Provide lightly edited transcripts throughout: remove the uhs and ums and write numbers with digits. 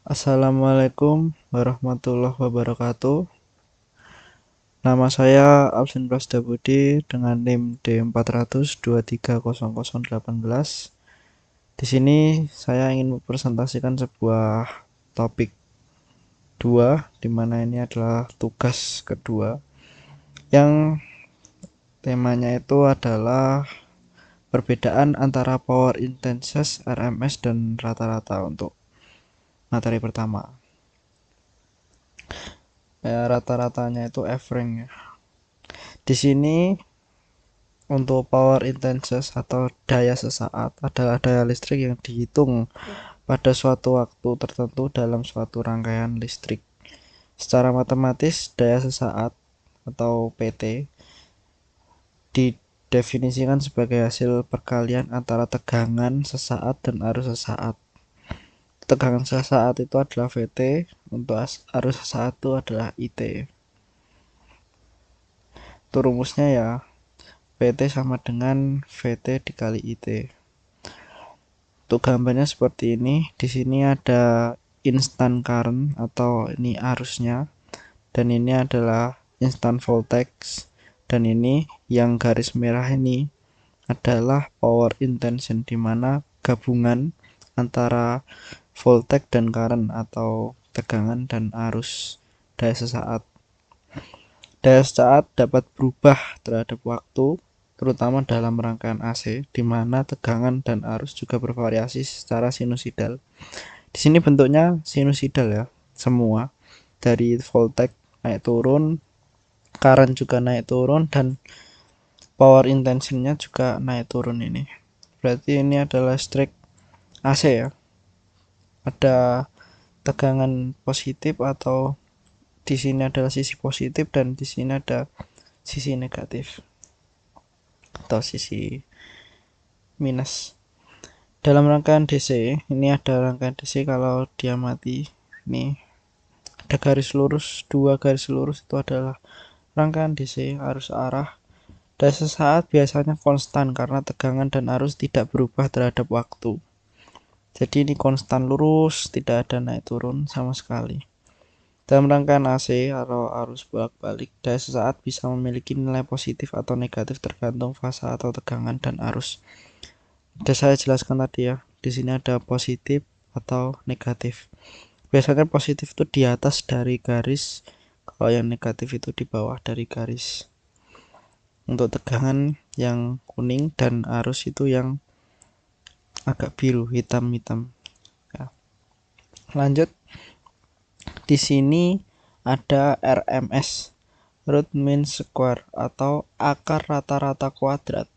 Assalamualaikum warahmatullahi wabarakatuh. Nama saya Alvin Prasdabudi dengan NIM D400230018. Di sini saya ingin mempresentasikan sebuah topik 2, di mana ini adalah tugas kedua yang temanya itu adalah perbedaan antara power intensitas RMS dan rata-rata untuk materi pertama. Rata-ratanya itu F-ring ya. Di sini untuk power intensitas atau daya sesaat adalah daya listrik yang dihitung pada suatu waktu tertentu dalam suatu rangkaian listrik. Secara matematis, daya sesaat atau PT didefinisikan sebagai hasil perkalian antara tegangan sesaat dan arus sesaat. Tegangan sesaat itu adalah VT, untuk arus sesaat itu adalah IT. Itu rumusnya ya, PT sama dengan VT dikali IT. Untuk gambarnya seperti ini. Di sini ada instant current atau ini arusnya, dan ini adalah instant voltage, dan ini yang garis merah ini adalah power intention, di mana gabungan antara voltage dan current atau tegangan dan arus daya sesaat. Daya sesaat dapat berubah terhadap waktu, terutama dalam rangkaian AC, di mana tegangan dan arus juga bervariasi secara sinusoidal. Di sini bentuknya sinusoidal ya, semua dari voltage naik turun, current juga naik turun, dan power intentionnya juga naik turun. Ini berarti ini adalah listrik AC ya. Ada tegangan positif atau di sini adalah sisi positif, dan di sini ada sisi negatif atau sisi minus. Dalam rangkaian DC, ini ada rangkaian DC kalau dia mati, ini ada garis lurus, 2 garis lurus itu adalah rangkaian DC arus arah. Daya sesaat biasanya konstan karena tegangan dan arus tidak berubah terhadap waktu. Jadi ini konstan lurus, tidak ada naik turun sama sekali. Dalam rangkaian AC atau arus bolak-balik, daya sesaat bisa memiliki nilai positif atau negatif tergantung fase atau tegangan dan arus. Sudah saya jelaskan tadi ya. Di sini ada positif atau negatif. Biasanya positif itu di atas dari garis, kalau yang negatif itu di bawah dari garis. Untuk tegangan yang kuning dan arus itu yang agak biru, hitam-hitam. Ya. Lanjut. Di sini ada RMS, root mean square atau akar rata-rata kuadrat.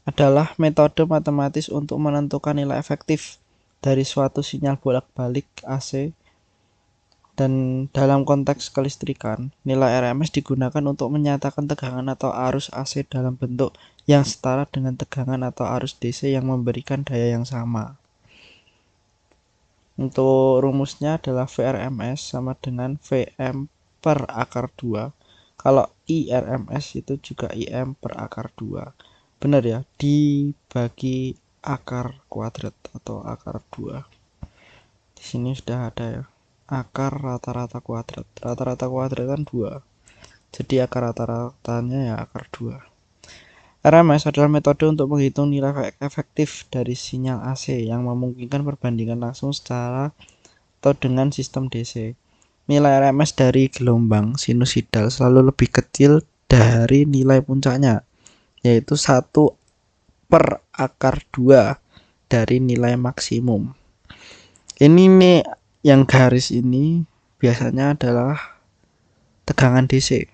Adalah metode matematis untuk menentukan nilai efektif dari suatu sinyal bolak-balik AC, dan dalam konteks kelistrikan, nilai RMS digunakan untuk menyatakan tegangan atau arus AC dalam bentuk yang setara dengan tegangan atau arus DC yang memberikan daya yang sama. Untuk rumusnya adalah VRMS sama dengan VM per akar 2. Kalau IRMS itu juga IM per akar 2. Benar ya, dibagi akar kuadrat atau akar 2. Di sini sudah ada ya, akar rata-rata kuadrat. Rata-rata kuadrat kan 2. Jadi akar rata-ratanya ya akar 2. RMS adalah metode untuk menghitung nilai efektif dari sinyal AC yang memungkinkan perbandingan langsung secara atau dengan sistem DC. Nilai RMS dari gelombang sinusoidal selalu lebih kecil dari nilai puncaknya, yaitu 1 per akar 2 dari nilai maksimum. Ini nih, yang garis ini biasanya adalah tegangan DC,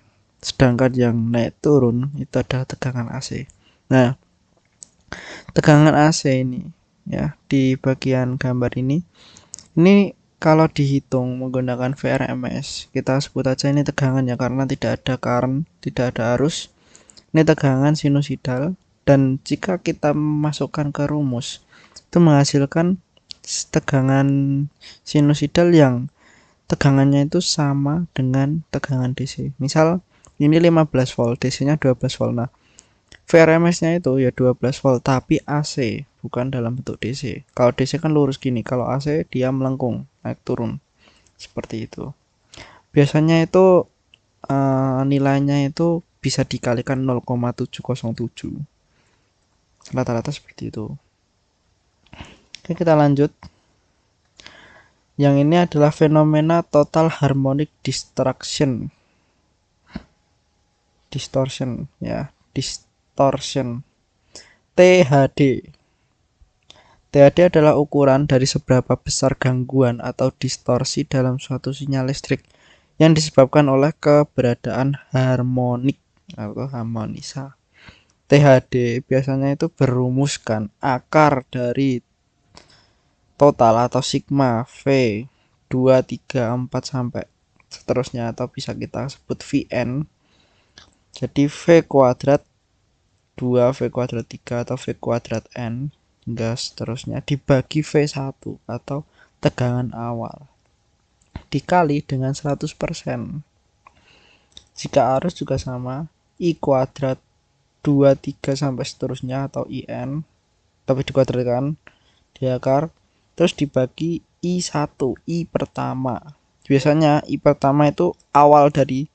sedangkan yang naik turun itu adalah tegangan AC. Nah, tegangan AC ini ya, di bagian gambar ini kalau dihitung menggunakan VRMS, kita sebut aja ini tegangan ya, karena tidak ada current, tidak ada arus. Ini tegangan sinusoidal, dan jika kita masukkan ke rumus, itu menghasilkan tegangan sinusoidal yang tegangannya itu sama dengan tegangan DC. Misal ini 15 volt, DC-nya 12 volt. Nah, VRMS-nya itu ya 12 volt, tapi AC bukan dalam bentuk DC. Kalau DC kan lurus gini, kalau AC dia melengkung, naik turun. Seperti itu. Biasanya itu nilainya itu bisa dikalikan 0,707. Rata-rata seperti itu. Oke, kita lanjut. Yang ini adalah fenomena total harmonic distortion ya, distortion. THD. THD adalah ukuran dari seberapa besar gangguan atau distorsi dalam suatu sinyal listrik yang disebabkan oleh keberadaan harmonik atau harmonisa. THD biasanya itu berumuskan akar dari total atau sigma V 2, 3, 4 sampai seterusnya, atau bisa kita sebut Vn. Jadi V kuadrat 2, V kuadrat 3 atau V kuadrat N hingga seterusnya dibagi V1 atau tegangan awal dikali dengan 100%. Jika arus juga sama, I kuadrat 2, 3 sampai seterusnya atau IN, tapi dikuadratkan di akar, terus dibagi I1, I pertama. Biasanya I pertama itu awal dari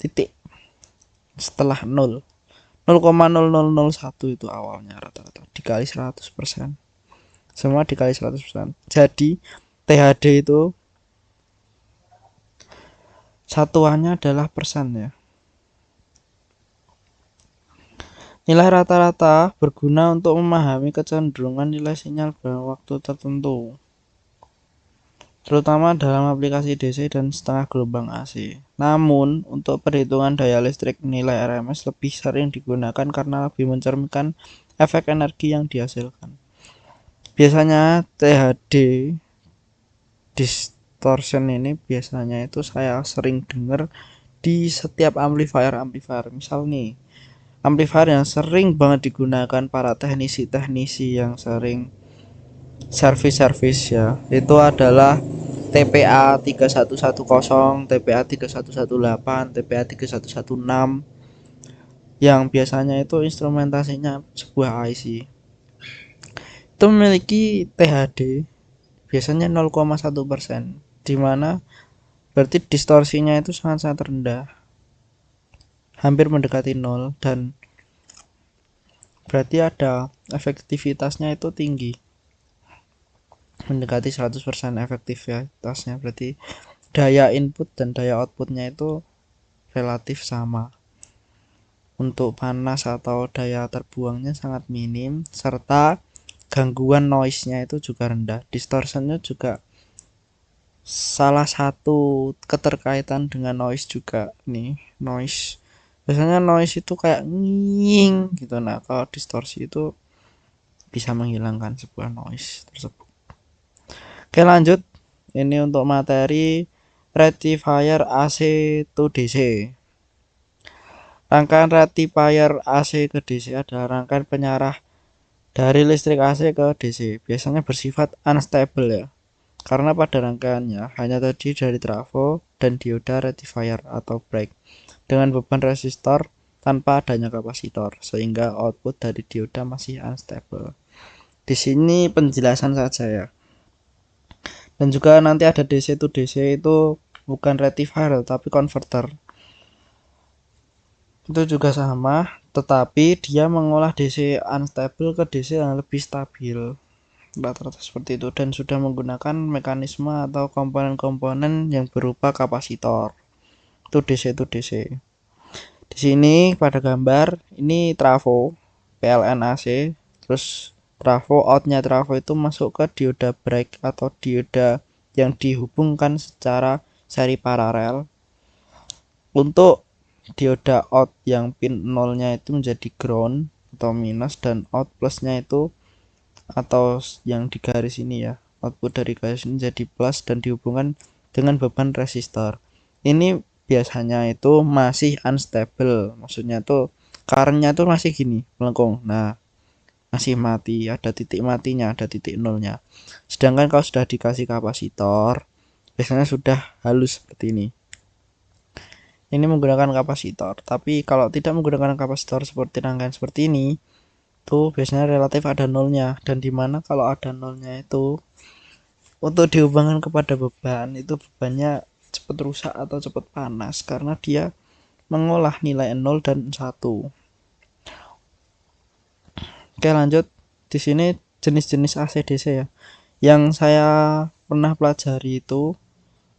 titik setelah 0. 0,0001 itu awalnya rata-rata dikali 100%. Semua dikali 100%. Jadi THD itu satuannya adalah persen ya. Nilai rata-rata berguna untuk memahami kecenderungan nilai sinyal pada waktu tertentu, terutama dalam aplikasi DC dan setengah gelombang AC. Namun, untuk perhitungan daya listrik, nilai RMS lebih sering digunakan karena lebih mencerminkan efek energi yang dihasilkan. Biasanya THD distortion ini biasanya itu saya sering dengar di setiap amplifier. Misal nih, amplifier yang sering banget digunakan para teknisi-teknisi yang sering servis ya, itu adalah TPA 3110, TPA 3118, TPA 3116, yang biasanya itu instrumentasinya sebuah IC. Itu memiliki THD biasanya 0,1%, dimana berarti distorsinya itu sangat-sangat rendah, hampir mendekati 0, dan berarti ada efektivitasnya itu tinggi, mendekati 100% efektivitasnya. Berarti daya input dan daya outputnya itu relatif sama. Untuk panas atau daya terbuangnya sangat minim, serta gangguan noise-nya itu juga rendah. Distortionnya juga salah satu keterkaitan dengan noise juga nih. Noise, biasanya noise itu kayak nging gitu. Nah, kalau distorsi itu bisa menghilangkan sebuah noise tersebut. Oke, lanjut. Ini untuk materi rectifier AC to DC. Rangkaian rectifier AC ke DC adalah rangkaian penyarah dari listrik AC ke DC. Biasanya bersifat unstable ya, karena pada rangkaiannya hanya terdiri dari trafo dan dioda rectifier atau break dengan beban resistor tanpa adanya kapasitor, sehingga output dari dioda masih unstable. Di sini penjelasan saja ya. Dan juga nanti ada DC to DC, itu bukan rectifier tapi converter. Itu juga sama, tetapi dia mengolah DC unstable ke DC yang lebih stabil, rata-rata seperti itu, dan sudah menggunakan mekanisme atau komponen-komponen yang berupa kapasitor. Itu DC to DC. Di sini pada gambar ini trafo PLN AC, terus trafo, outnya trafo itu masuk ke dioda break atau dioda yang dihubungkan secara seri paralel. Untuk dioda out yang pin 0 nya itu menjadi ground atau minus, dan out plusnya itu atau yang di garis ini ya, output dari garis ini jadi plus dan dihubungkan dengan beban resistor. Ini biasanya itu masih unstable, maksudnya tuh currentnya tuh masih gini melengkung. Nah, masih mati, ada titik matinya, ada titik nolnya. Sedangkan kalau sudah dikasih kapasitor, biasanya sudah halus seperti ini. Ini menggunakan kapasitor, tapi kalau tidak menggunakan kapasitor seperti rangkaian seperti ini, itu biasanya relatif ada nolnya, dan dimana kalau ada nolnya itu untuk dihubungkan kepada beban itu bebannya cepat rusak atau cepat panas karena dia mengolah nilai 0 dan 1. Oke, lanjut. Di sini jenis-jenis AC/DC ya. Yang saya pernah pelajari itu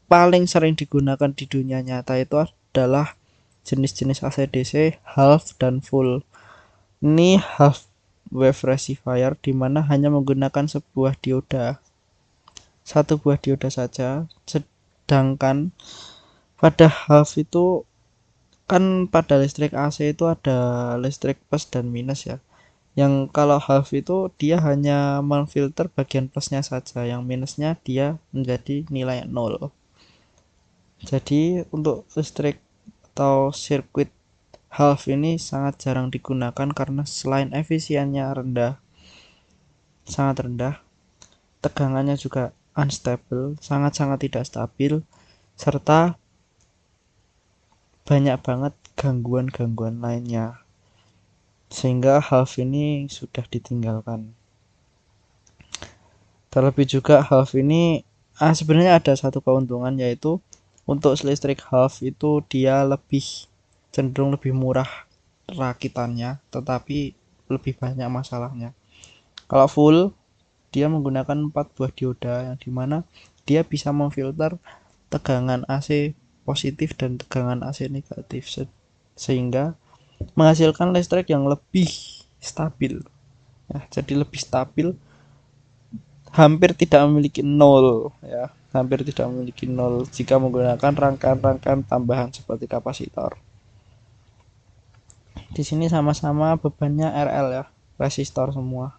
paling sering digunakan di dunia nyata itu adalah jenis-jenis AC/DC half dan full. Ini half wave rectifier di mana hanya menggunakan sebuah dioda, satu buah dioda saja. Sedangkan pada half itu kan pada listrik AC itu ada listrik plus dan minus ya. Yang kalau half itu dia hanya memfilter bagian plusnya saja, yang minusnya dia menjadi nilai 0. Jadi untuk listrik atau sirkuit half ini sangat jarang digunakan karena selain efisiennya rendah, sangat rendah, tegangannya juga unstable, sangat-sangat tidak stabil, serta banyak banget gangguan-gangguan lainnya, sehingga half ini sudah ditinggalkan. Terlebih juga half ini sebenarnya ada satu keuntungan, yaitu untuk listrik half itu dia cenderung lebih murah rakitannya, tetapi lebih banyak masalahnya. Kalau full dia menggunakan 4 buah dioda yang dimana dia bisa memfilter tegangan AC positif dan tegangan AC negatif sehingga menghasilkan listrik yang lebih stabil ya, jadi lebih stabil, hampir tidak memiliki nol ya, hampir tidak memiliki nol jika menggunakan rangkaian-rangkaian tambahan seperti kapasitor. Di sini sama-sama bebannya RL ya, resistor semua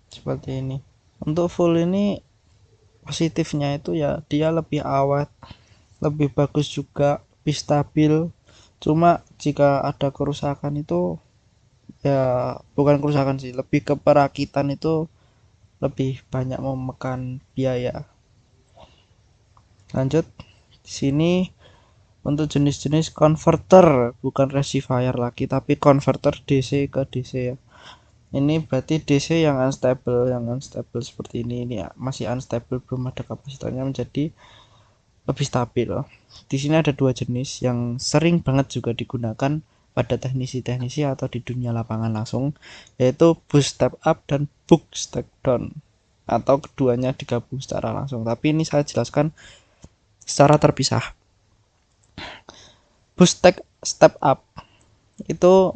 seperti ini. Untuk full ini positifnya itu ya dia lebih awet, lebih bagus juga, lebih stabil. Cuma jika ada kerusakan itu ya bukan kerusakan sih, lebih ke perakitan itu lebih banyak memakan biaya. Lanjut, di sini untuk jenis-jenis converter, bukan rectifier lagi tapi converter DC ke DC ya. Ini berarti DC yang unstable seperti ini ya, masih unstable, belum ada kapasitornya, menjadi lebih stabil. Di sini ada dua jenis yang sering banget juga digunakan pada teknisi-teknisi atau di dunia lapangan langsung, yaitu boost step up dan buck step down, atau keduanya digabung secara langsung, tapi ini saya jelaskan secara terpisah. Boost step up itu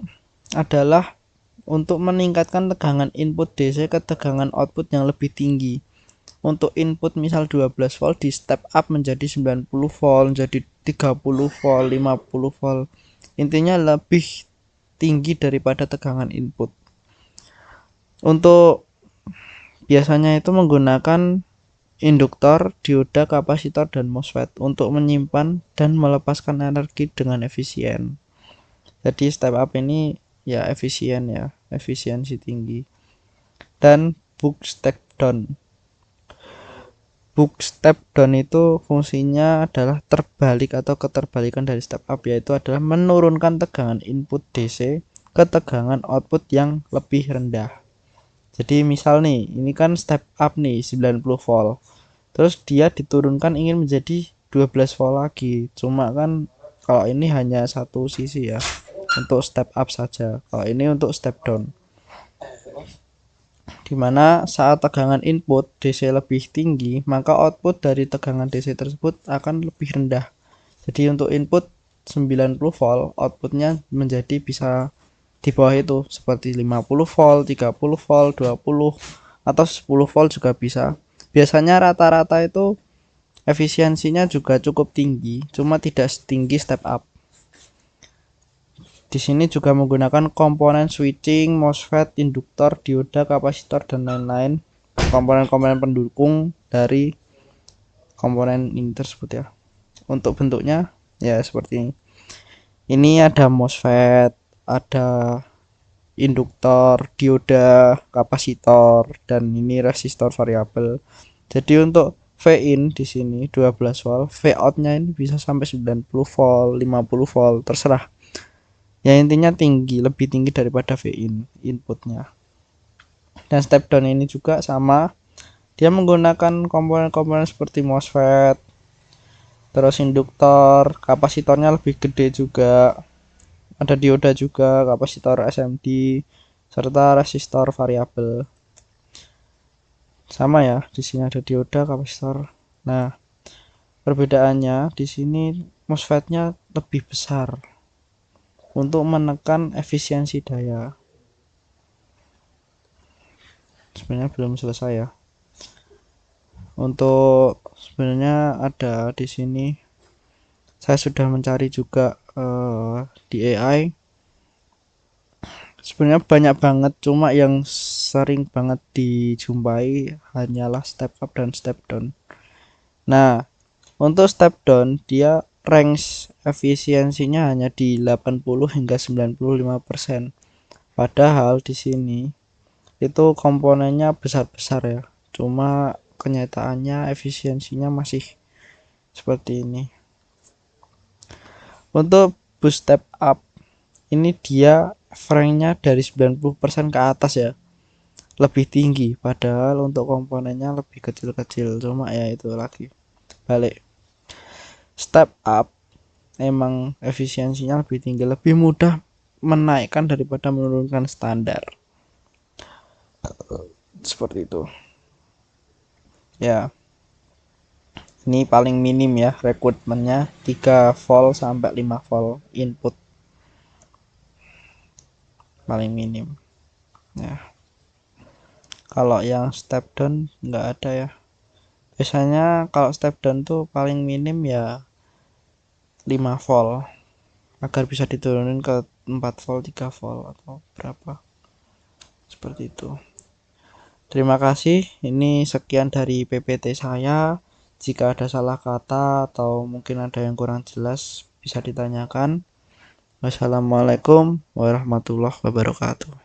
adalah untuk meningkatkan tegangan input DC ke tegangan output yang lebih tinggi. Untuk input misal 12 volt di step up menjadi 90 volt, menjadi 30 volt, 50 volt. Intinya lebih tinggi daripada tegangan input. Untuk biasanya itu menggunakan induktor, dioda, kapasitor, dan MOSFET untuk menyimpan dan melepaskan energi dengan efisien. Jadi step up ini ya efisien ya, efisiensi tinggi. Dan buck step down. Buck step down itu fungsinya adalah terbalik atau keterbalikan dari step up, yaitu adalah menurunkan tegangan input DC ke tegangan output yang lebih rendah. Jadi misal nih, ini kan step up nih 90 volt. Terus dia diturunkan ingin menjadi 12 volt lagi. Cuma kan kalau ini hanya satu sisi ya, untuk step up saja. Kalau ini untuk step down, dimana saat tegangan input DC lebih tinggi, maka output dari tegangan DC tersebut akan lebih rendah. Jadi untuk input 90 volt, outputnya menjadi bisa di bawah itu, seperti 50 volt, 30 volt, 20 atau 10 volt juga bisa. Biasanya rata-rata itu efisiensinya juga cukup tinggi, cuma tidak setinggi step up. Di sini juga menggunakan komponen switching, MOSFET, induktor, dioda, kapasitor, dan lain-lain. Komponen-komponen pendukung dari komponen ini tersebut ya. Untuk bentuknya ya seperti ini. Ini ada MOSFET, ada induktor, dioda, kapasitor, dan ini resistor variabel. Jadi untuk V-in di sini 12 volt, V-out-nya ini bisa sampai 90 volt, 50 volt, terserah. ya intinya tinggi, lebih tinggi daripada Vin inputnya. Dan step down ini juga sama, dia menggunakan komponen-komponen seperti MOSFET, terus induktor, kapasitornya lebih gede juga, ada dioda juga, kapasitor SMD, serta resistor variabel. Sama ya, di sini ada dioda, kapasitor. Nah, perbedaannya di sini MOSFET-nya lebih besar untuk menekan efisiensi daya. Sebenarnya belum selesai ya. Untuk sebenarnya ada di sini, saya sudah mencari juga di AI. Sebenarnya banyak banget, cuma yang sering banget dijumpai hanyalah step up dan step down. Nah, untuk step down dia range efisiensinya hanya di 80 hingga 95%. Padahal di sini itu komponennya besar-besar ya. Cuma kenyataannya efisiensinya masih seperti ini. Untuk boost step up ini dia ranknya dari 90% ke atas ya, lebih tinggi, padahal untuk komponennya lebih kecil-kecil. Cuma ya itu lagi balik, step up emang efisiensinya lebih tinggi, lebih mudah menaikkan daripada menurunkan standar, seperti itu ya. Ini paling minim ya, requirementnya 3 volt sampai 5 volt input, paling minim ya. Kalau yang step down nggak ada ya, biasanya kalau step down tuh paling minim ya 5 volt agar bisa diturunin ke 4 volt, 3 volt atau berapa, seperti itu. Terima kasih, ini sekian dari PPT saya. Jika ada salah kata atau mungkin ada yang kurang jelas bisa ditanyakan. Wassalamualaikum warahmatullahi wabarakatuh.